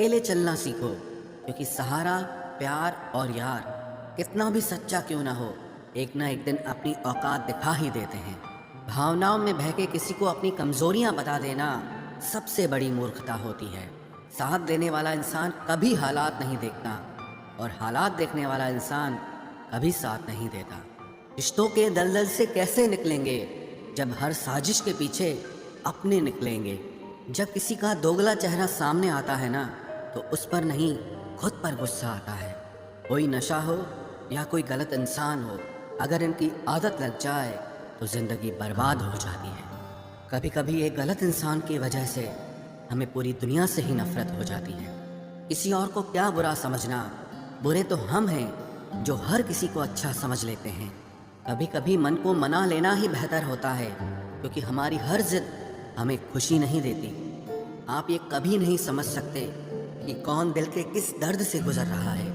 अकेले चलना सीखो, क्योंकि सहारा, प्यार और यार कितना भी सच्चा क्यों ना हो, एक ना एक दिन अपनी औकात दिखा ही देते हैं। भावनाओं में बह के किसी को अपनी कमजोरियां बता देना सबसे बड़ी मूर्खता होती है। साथ देने वाला इंसान कभी हालात नहीं देखता, और हालात देखने वाला इंसान कभी साथ नहीं देता। रिश्तों के दलदल से कैसे निकलेंगे जब हर साजिश के पीछे अपने निकलेंगे। जब किसी का दोगला चेहरा सामने आता है ना, तो उस पर नहीं खुद पर गुस्सा आता है। कोई नशा हो या कोई गलत इंसान हो, अगर इनकी आदत लग जाए तो जिंदगी बर्बाद हो जाती है। कभी कभी एक गलत इंसान की वजह से हमें पूरी दुनिया से ही नफरत हो जाती है। किसी और को क्या बुरा समझना, बुरे तो हम हैं जो हर किसी को अच्छा समझ लेते हैं। कभी कभी मन को मना लेना ही बेहतर होता है, क्योंकि हमारी हर जिद हमें खुशी नहीं देती। आप ये कभी नहीं समझ सकते कि कौन दिल के किस दर्द से गुजर रहा है,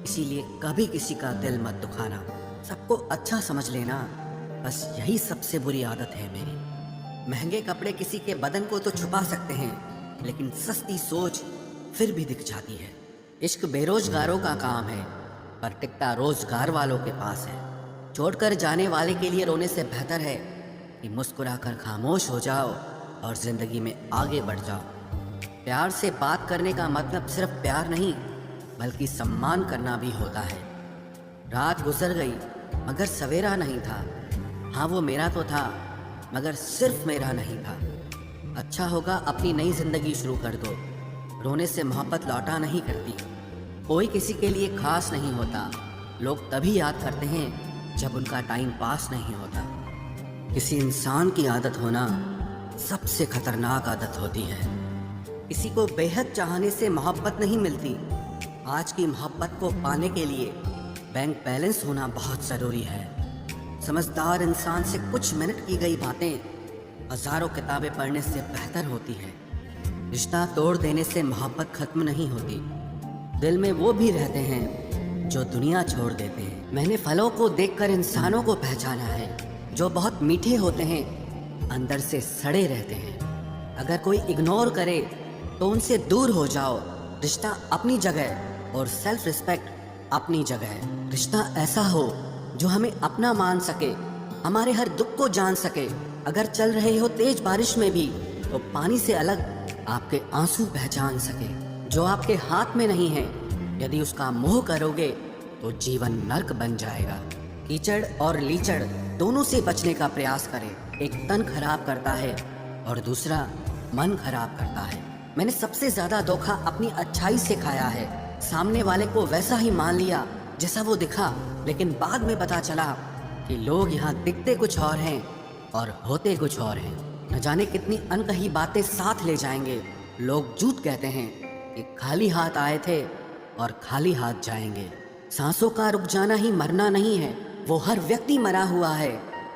इसीलिए कभी किसी का दिल मत दुखाना। सबको अच्छा समझ लेना, बस यही सबसे बुरी आदत है मेरी। महंगे कपड़े किसी के बदन को तो छुपा सकते हैं, लेकिन सस्ती सोच फिर भी दिख जाती है। इश्क बेरोजगारों का काम है, पर टिकता रोजगार वालों के पास है। छोड़कर जाने वाले के लिए रोने से बेहतर है कि मुस्कुराकर खामोश हो जाओ और जिंदगी में आगे बढ़ जाओ। प्यार से बात करने का मतलब सिर्फ प्यार नहीं, बल्कि सम्मान करना भी होता है। रात गुजर गई मगर सवेरा नहीं था। हाँ, वो मेरा तो था, मगर सिर्फ मेरा नहीं था। अच्छा होगा अपनी नई जिंदगी शुरू कर दो। रोने से मोहब्बत लौटा नहीं करती। कोई किसी के लिए खास नहीं होता। लोग तभी याद करते हैं जब उनका टाइम पास नहीं होता। किसी इंसान की आदत होना सबसे खतरनाक आदत होती है। किसी को बेहद चाहने से मोहब्बत नहीं मिलती। आज की मोहब्बत को पाने के लिए बैंक बैलेंस होना बहुत ज़रूरी है। समझदार इंसान से कुछ मिनट की गई बातें हजारों किताबें पढ़ने से बेहतर होती है। रिश्ता तोड़ देने से मोहब्बत खत्म नहीं होती। दिल में वो भी रहते हैं जो दुनिया छोड़ देते हैं। मैंने फलों को देखकर इंसानों को पहचाना है, जो बहुत मीठे होते हैं अंदर से सड़े रहते हैं। अगर कोई इग्नोर करे तो उनसे दूर हो जाओ। रिश्ता अपनी जगह और सेल्फ रिस्पेक्ट अपनी जगह। रिश्ता ऐसा हो जो हमें अपना मान सके, हमारे हर दुख को जान सके। अगर चल रहे हो तेज बारिश में भी, तो पानी से अलग आपके आंसू पहचान सके। जो आपके हाथ में नहीं है, यदि उसका मोह करोगे तो जीवन नर्क बन जाएगा। कीचड़ और लीचड़ दोनों से बचने का प्रयास करें। एक तन खराब करता है और दूसरा मन खराब करता है। मैंने सबसे ज्यादा धोखा अपनी अच्छाई से खाया है। सामने वाले को वैसा ही मान लिया जैसा वो दिखा, लेकिन बाद में पता चला कि लोग यहाँ दिखते कुछ और हैं और होते कुछ और हैं। न जाने कितनी अनकही बातें साथ ले जाएंगे। लोग झूठ कहते हैं कि खाली हाथ आए थे और खाली हाथ जाएंगे। सांसों का रुक जाना ही मरना नहीं है। वो हर व्यक्ति मरा हुआ है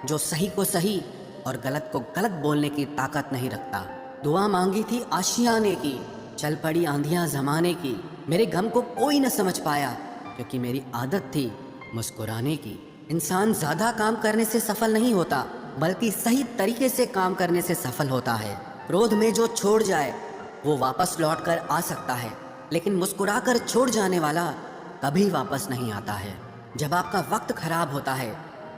जो सही को सही और गलत को गलत बोलने की ताकत नहीं रखता। दुआ मांगी थी आशियाने की, चल पड़ी आंधियां जमाने की। मेरे गम को कोई न समझ पाया, क्योंकि मेरी आदत थी मुस्कुराने की। इंसान ज्यादा काम करने से सफल नहीं होता, बल्कि सही तरीके से काम करने से सफल होता है। क्रोध में जो छोड़ जाए वो वापस लौट कर आ सकता है, लेकिन मुस्कुराकर छोड़ जाने वाला कभी वापस नहीं आता है। जब आपका वक्त खराब होता है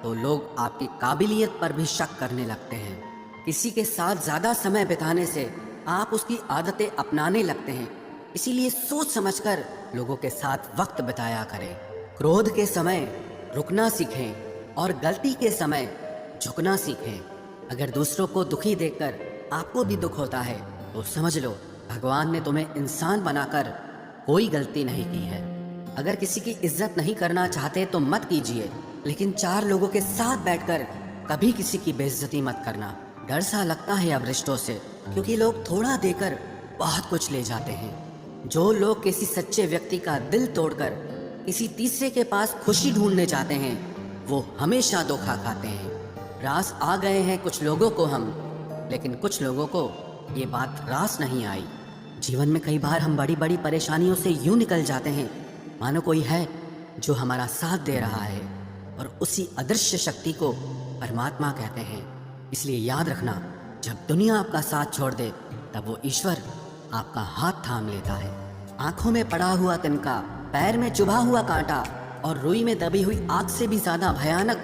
तो लोग आपकी काबिलियत पर भी शक करने लगते हैं। किसी के साथ ज्यादा समय बिताने से आप उसकी आदतें अपनाने लगते हैं। इसीलिए सोच समझकर लोगों के साथ वक्त बिताया करें। क्रोध के समय रुकना सीखें और गलती के समय झुकना सीखें। अगर दूसरों को दुखी देखकर आपको भी दुख होता है तो समझ लो भगवान ने तुम्हें इंसान बनाकर कोई गलती नहीं की है। अगर किसी की इज्जत नहीं करना चाहते तो मत कीजिए, लेकिन चार लोगों के साथ बैठकर कभी किसी की बेइज्जती मत करना। डर सा लगता है अब रिश्तों से, क्योंकि लोग थोड़ा देकर बहुत कुछ ले जाते हैं। जो लोग किसी सच्चे व्यक्ति का दिल तोड़कर किसी तीसरे के पास खुशी ढूंढने जाते हैं, वो हमेशा धोखा खाते हैं। रास आ गए हैं कुछ लोगों को हम, लेकिन कुछ लोगों को ये बात रास नहीं आई। जीवन में कई बार हम बड़ी बड़ी परेशानियों से यूं निकल जाते हैं मानो कोई है जो हमारा साथ दे रहा है, और उसी अदृश्य शक्ति को परमात्मा कहते हैं। इसलिए याद रखना, जब दुनिया आपका साथ छोड़ दे तब वो ईश्वर आपका हाथ थाम लेता है। आंखों में पड़ा हुआ तिनका, पैर में चुभा हुआ कांटा और रुई में दबी हुई आग से भी ज्यादा भयानक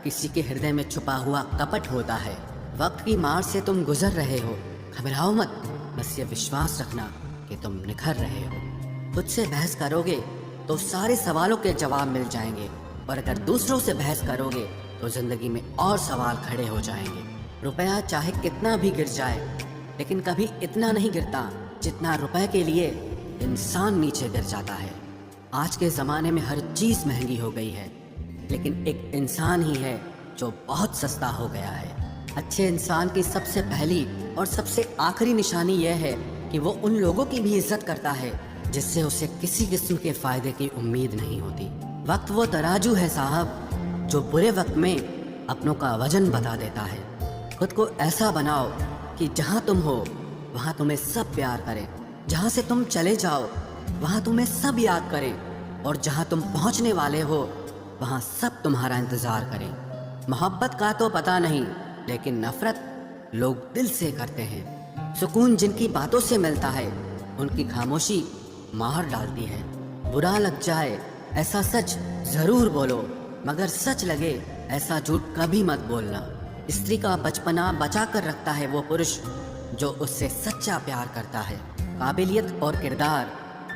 किसी के हृदय में छुपा हुआ कपट होता है। वक्त की मार से तुम गुजर रहे हो, घबराओ मत, बस ये विश्वास रखना कि तुम निखर रहे हो। खुद से बहस करोगे तो सारे सवालों के जवाब मिल जाएंगे, और अगर दूसरों से बहस करोगे तो जिंदगी में और सवाल खड़े हो जाएंगे। रुपया चाहे कितना भी गिर जाए, लेकिन कभी इतना नहीं गिरता जितना रुपए के लिए इंसान नीचे गिर जाता है। आज के ज़माने में हर चीज़ महंगी हो गई है, लेकिन एक इंसान ही है जो बहुत सस्ता हो गया है। अच्छे इंसान की सबसे पहली और सबसे आखिरी निशानी यह है कि वो उन लोगों की भी इज्जत करता है जिससे उसे किसी किस्म के फायदे की उम्मीद नहीं होती। वक्त वो तराजू है साहब, जो बुरे वक्त में अपनों का वजन बता देता है। खुद को ऐसा बनाओ कि जहाँ तुम हो वहाँ तुम्हें सब प्यार करें, जहाँ से तुम चले जाओ वहाँ तुम्हें सब याद करें, और जहाँ तुम पहुँचने वाले हो वहाँ सब तुम्हारा इंतज़ार करें। मोहब्बत का तो पता नहीं, लेकिन नफरत लोग दिल से करते हैं। सुकून जिनकी बातों से मिलता है उनकी खामोशी मार डालती है। बुरा लग जाए ऐसा सच ज़रूर बोलो, मगर सच लगे ऐसा झूठ कभी मत बोलना। स्त्री का बचपना बचा कर रखता है वो पुरुष जो उससे सच्चा प्यार करता है। काबिलियत और किरदार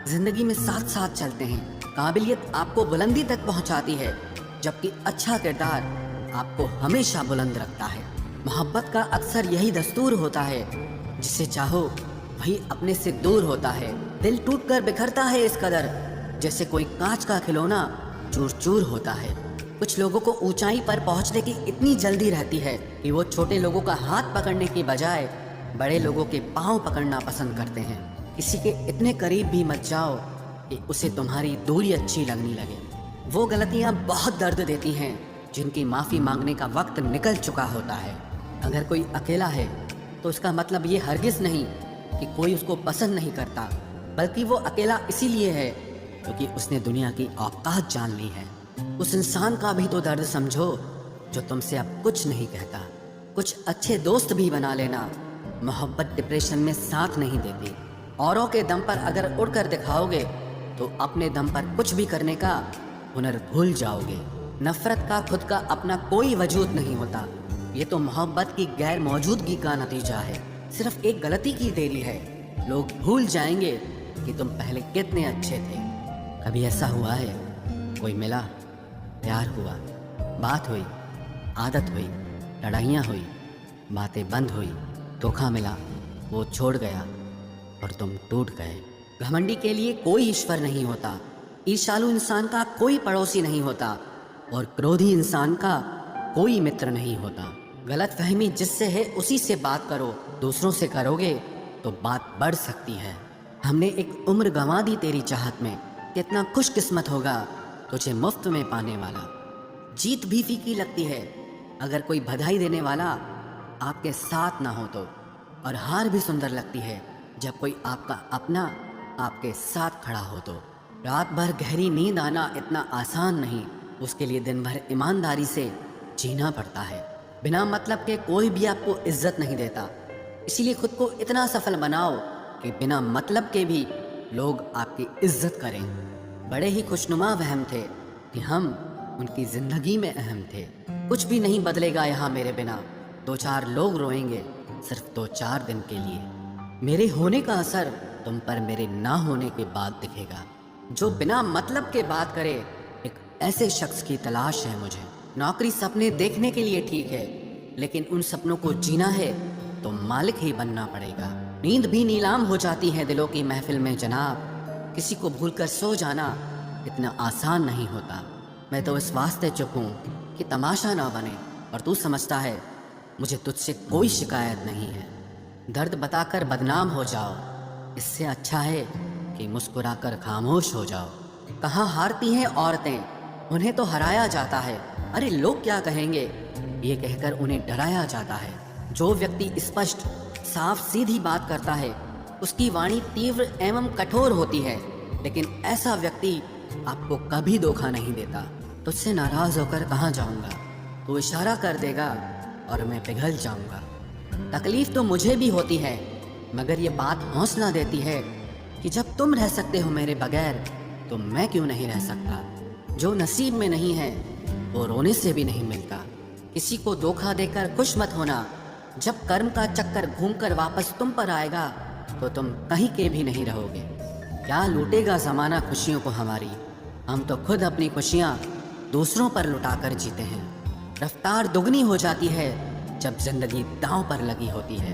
जिंदगी में साथ साथ चलते हैं। काबिलियत आपको बुलंदी तक पहुंचाती है, जबकि अच्छा किरदार आपको हमेशा बुलंद रखता है। मोहब्बत का अक्सर यही दस्तूर होता है, जिसे चाहो वही अपने से दूर होता है। दिल टूटकर बिखरता है इस कदर, जैसे कोई कांच का खिलौना चूर चूर होता है। कुछ लोगों को ऊंचाई पर पहुंचने की इतनी जल्दी रहती है कि वो छोटे लोगों का हाथ पकड़ने की बजाय बड़े लोगों के पांव पकड़ना पसंद करते हैं। किसी के इतने करीब भी मत जाओ कि उसे तुम्हारी दूरी अच्छी लगने लगे। वो गलतियां बहुत दर्द देती हैं जिनकी माफ़ी मांगने का वक्त निकल चुका होता है। अगर कोई अकेला है तो उसका मतलब ये हरगिज़ नहीं कि कोई उसको पसंद नहीं करता, बल्कि वो अकेला इसीलिए है क्योंकि उसने दुनिया की औकात जान ली है। उस इंसान का भी तो दर्द समझो जो तुमसे अब कुछ नहीं कहता। कुछ अच्छे दोस्त भी बना लेना। मोहब्बत डिप्रेशन में साथ नहीं देती। औरों के दम पर अगर उड़कर दिखाओगे तो अपने दम पर कुछ भी करने का हुनर भूल जाओगे। नफरत का खुद का अपना कोई वजूद नहीं होता, ये तो मोहब्बत की गैर मौजूदगी का नतीजा है। सिर्फ एक गलती की देरी है, लोग भूल जाएंगे कि तुम पहले कितने अच्छे थे। कभी ऐसा हुआ है, कोई मिला, प्यार हुआ, बात हुई, आदत हुई, लड़ाइयाँ हुई, बातें बंद हुई, धोखा मिला, वो छोड़ गया और तुम टूट गए। घमंडी के लिए कोई ईश्वर नहीं होता, ईर्ष्यालु इंसान का कोई पड़ोसी नहीं होता, और क्रोधी इंसान का कोई मित्र नहीं होता। गलत फहमी जिससे है उसी से बात करो, दूसरों से करोगे तो बात बढ़ सकती है। हमने एक उम्र गंवा दी तेरी चाहत में, कितना खुशकिस्मत होगा तुझे मुफ्त में पाने वाला। जीत भी फीकी लगती है अगर कोई बधाई देने वाला आपके साथ ना हो तो, और हार भी सुंदर लगती है जब कोई आपका अपना आपके साथ खड़ा हो तो। रात भर गहरी नींद आना इतना आसान नहीं, उसके लिए दिन भर ईमानदारी से जीना पड़ता है। बिना मतलब के कोई भी आपको इज्जत नहीं देता, इसीलिए खुद को इतना सफल बनाओ कि बिना मतलब के भी लोग आपकी इज्जत करें। बड़े ही खुशनुमा वहम थे कि हम उनकी जिंदगी में अहम थे। कुछ भी नहीं बदलेगा यहाँ मेरे बिना, 2-4 लोग रोएंगे सिर्फ 2-4 दिन के लिए। मेरे होने का असर तुम पर मेरे ना होने के बाद दिखेगा। जो बिना मतलब के बात करे, एक ऐसे शख्स की तलाश है मुझे। नौकरी सपने देखने के लिए ठीक है, लेकिन उन सपनों को जीना है तो मालिक ही बनना पड़ेगा। नींद भी नीलाम हो जाती है दिलों की महफिल में जनाब। किसी को भूलकर सो जाना इतना आसान नहीं होता। मैं तो इस वास्ते चुप हूँ कि तमाशा ना बने, और तू समझता है मुझे तुझसे कोई शिकायत नहीं है। दर्द बताकर बदनाम हो जाओ, इससे अच्छा है कि मुस्कुराकर खामोश हो जाओ। कहाँ हारती हैं औरतें, उन्हें तो हराया जाता है। अरे लोग क्या कहेंगे, ये कहकर उन्हें डराया जाता है। जो व्यक्ति स्पष्ट साफ सीधी बात करता है उसकी वाणी तीव्र एवं कठोर होती है, लेकिन ऐसा व्यक्ति आपको कभी धोखा नहीं देता। तुझसे नाराज होकर कहाँ जाऊंगा, तू इशारा कर देगा और मैं पिघल जाऊंगा। तकलीफ तो मुझे भी होती है, मगर ये बात हौसला देती है कि जब तुम रह सकते हो मेरे बगैर तो मैं क्यों नहीं रह सकता। जो नसीब में नहीं है वो रोने से भी नहीं मिलता। किसी को धोखा देकर खुश मत होना। जब कर्म का चक्कर घूमकर वापस तुम पर आएगा तो तुम कहीं के भी नहीं रहोगे। क्या लूटेगा ज़माना खुशियों को हमारी, हम तो खुद अपनी खुशियाँ दूसरों पर लुटाकर जीते हैं। रफ्तार दुगनी हो जाती है जब जिंदगी दांव पर लगी होती है।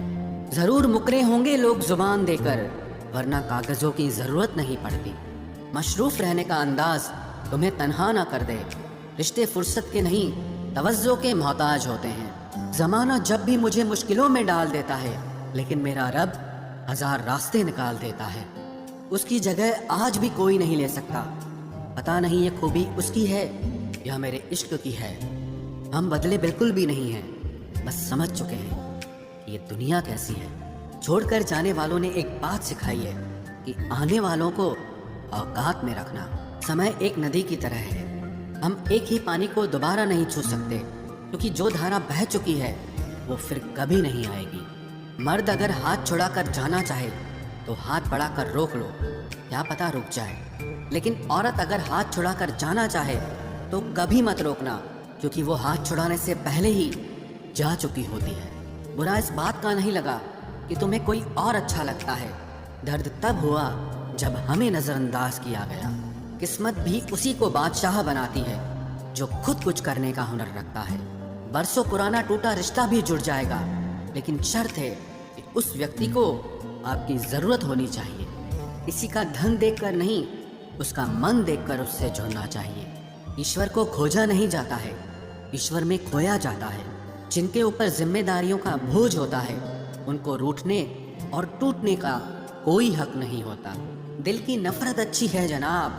ज़रूर मुकरे होंगे लोग जुबान देकर, वरना कागज़ों की ज़रूरत नहीं पड़ती। मशरूफ़ रहने का अंदाज तुम्हें तन्हा ना कर दे। रिश्ते फुर्सत के नहीं तवज्जो के मोहताज होते हैं। ज़माना जब भी मुझे मुश्किलों में डाल देता है, लेकिन मेरा रब 1000 रास्ते निकाल देता है। उसकी जगह आज भी कोई नहीं ले सकता। पता नहीं ये खूबी उसकी है या मेरे इश्क की है। हम बदले बिल्कुल भी नहीं हैं, बस समझ चुके हैं कि ये दुनिया कैसी है। छोड़कर जाने वालों ने एक बात सिखाई है कि आने वालों को औकात में रखना। समय एक नदी की तरह है, हम एक ही पानी को दोबारा नहीं छू सकते, क्योंकि जो धारा बह चुकी है वो फिर कभी नहीं आएगी। मर्द अगर हाथ छुड़ाकर जाना चाहे तो हाथ बढ़ाकर रोक लो, क्या पता रुक जाए। लेकिन औरत अगर हाथ छुड़ाकर जाना चाहे तो कभी मत रोकना, क्योंकि वो हाथ छुड़ाने से पहले ही जा चुकी होती है। बुरा इस बात का नहीं लगा कि तुम्हें कोई और अच्छा लगता है। दर्द तब हुआ जब हमें नज़रअंदाज किया गया। किस्मत भी उसी को बादशाह बनाती है जो खुद कुछ करने का हुनर रखता है। बरसों पुराना टूटा रिश्ता भी जुड़ जाएगा, लेकिन शर्त है कि उस व्यक्ति को आपकी ज़रूरत होनी चाहिए। किसी का धन देखकर नहीं, उसका मन देखकर उससे जुड़ना चाहिए। ईश्वर को खोजा नहीं जाता है, ईश्वर में खोया जाता है। जिनके ऊपर जिम्मेदारियों का बोझ होता है उनको रूठने और टूटने का कोई हक नहीं होता। दिल की नफरत अच्छी है जनाब,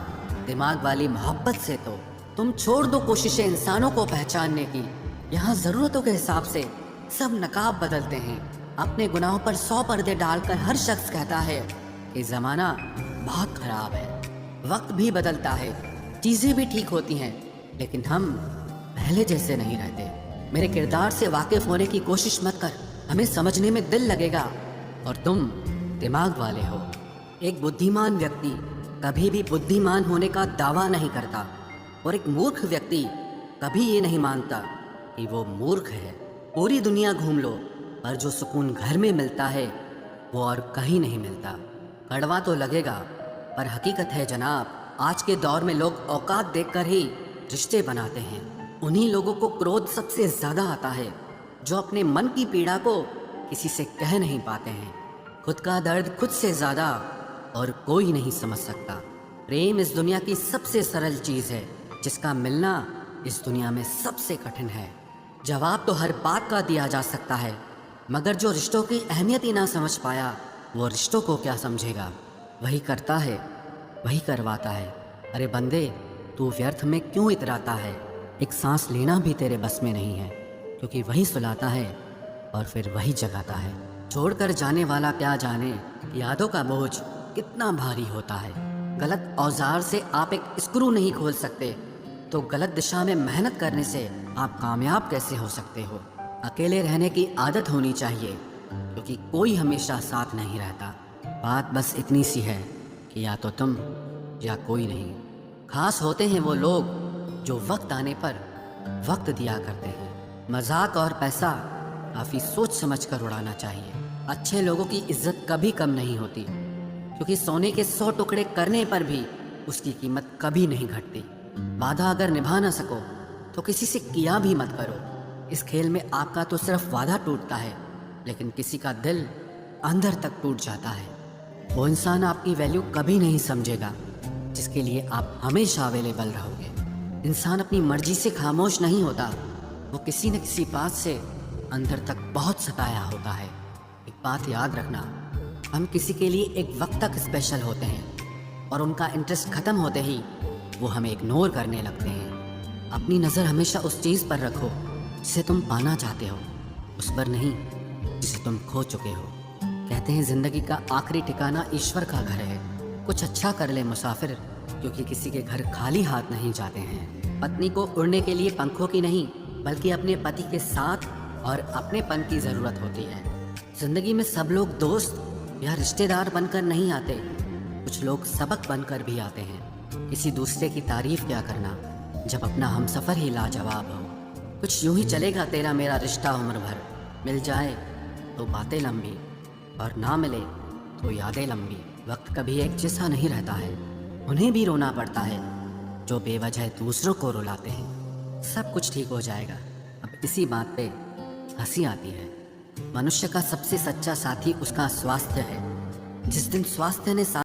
दिमाग वाली मोहब्बत से तो तुम छोड़ दो कोशिशें इंसानों को पहचानने की। यहाँ ज़रूरतों के हिसाब से सब नकाब बदलते हैं। अपने गुनाहों पर 100 पर्दे डालकर हर शख्स कहता है कि ज़माना बहुत ख़राब है। वक्त भी बदलता है, चीज़ें भी ठीक होती हैं, लेकिन हम पहले जैसे नहीं रहते। मेरे किरदार से वाकिफ़ होने की कोशिश मत कर, हमें समझने में दिल लगेगा और तुम दिमाग वाले हो। एक बुद्धिमान व्यक्ति कभी भी बुद्धिमान होने का दावा नहीं करता, और एक मूर्ख व्यक्ति कभी ये नहीं मानता कि वो मूर्ख है। पूरी दुनिया घूम लो, पर जो सुकून घर में मिलता है वो और कहीं नहीं मिलता। कड़वा तो लगेगा, पर हकीकत है जनाब। आज के दौर में लोग औकात देखकर ही रिश्ते बनाते हैं। उन्हीं लोगों को क्रोध सबसे ज़्यादा आता है जो अपने मन की पीड़ा को किसी से कह नहीं पाते हैं। खुद का दर्द खुद से ज़्यादा और कोई नहीं समझ सकता। प्रेम इस दुनिया की सबसे सरल चीज़ है, जिसका मिलना इस दुनिया में सबसे कठिन है। जवाब तो हर बात का दिया जा सकता है, मगर जो रिश्तों की अहमियत ही ना समझ पाया वो रिश्तों को क्या समझेगा। वही करता है, वही करवाता है। अरे बंदे, तू व्यर्थ में क्यों इतराता है। एक सांस लेना भी तेरे बस में नहीं है, क्योंकि वही सुलाता है और फिर वही जगाता है। छोड़कर जाने वाला क्या जाने यादों का बोझ कितना भारी होता है। गलत औजार से आप एक स्क्रू नहीं खोल सकते, तो गलत दिशा में मेहनत करने से आप कामयाब कैसे हो सकते हो। अकेले रहने की आदत होनी चाहिए, क्योंकि कोई हमेशा साथ नहीं रहता। बात बस इतनी सी है कि या तो तुम या कोई नहीं। खास होते हैं वो लोग जो वक्त आने पर वक्त दिया करते हैं। मजाक और पैसा काफ़ी सोच समझ कर उड़ाना चाहिए। अच्छे लोगों की इज्जत कभी कम नहीं होती, क्योंकि सोने के 100 टुकड़े करने पर भी उसकी कीमत कभी नहीं घटती। वादा अगर निभा ना सको तो किसी से किया भी मत करो। इस खेल में आपका तो सिर्फ वादा टूटता है, लेकिन किसी का दिल अंदर तक टूट जाता है। वो इंसान आपकी वैल्यू कभी नहीं समझेगा जिसके लिए आप हमेशा अवेलेबल रहोगे। इंसान अपनी मर्जी से खामोश नहीं होता, वो किसी न किसी बात से अंदर तक बहुत सताया होता है। एक बात याद रखना, हम किसी के लिए एक वक्त तक स्पेशल होते हैं और उनका इंटरेस्ट ख़त्म होते ही वो हमें इग्नोर करने लगते हैं। अपनी नज़र हमेशा उस चीज़ पर रखो जिसे तुम पाना चाहते हो, उस पर नहीं जिसे तुम खो चुके हो। कहते हैं ज़िंदगी का आखिरी ठिकाना ईश्वर का घर है। कुछ अच्छा कर ले मुसाफिर, क्योंकि किसी के घर खाली हाथ नहीं जाते हैं। पत्नी को उड़ने के लिए पंखों की नहीं, बल्कि अपने पति के साथ और अपनेपन की ज़रूरत होती है। ज़िंदगी में सब लोग दोस्त या रिश्तेदार बनकर नहीं आते, कुछ लोग सबक बनकर भी आते हैं। किसी दूसरे की तारीफ क्या करना जब अपना हमसफ़र ही लाजवाब हो। कुछ यूं ही चलेगा तेरा मेरा रिश्ता उम्र भर, मिल जाए तो बातें लंबी और ना मिले तो यादें लंबी। वक्त कभी एक जैसा नहीं रहता है, उन्हें भी रोना पड़ता है जो बेवजह दूसरों को रुलाते हैं। सब कुछ ठीक हो जाएगा। अब इसी बात पे हंसी आती है। मनुष्य का सबसे सच्चा साथी उसका स्वास्थ्य है। जिस दिन स्वास्थ्य ने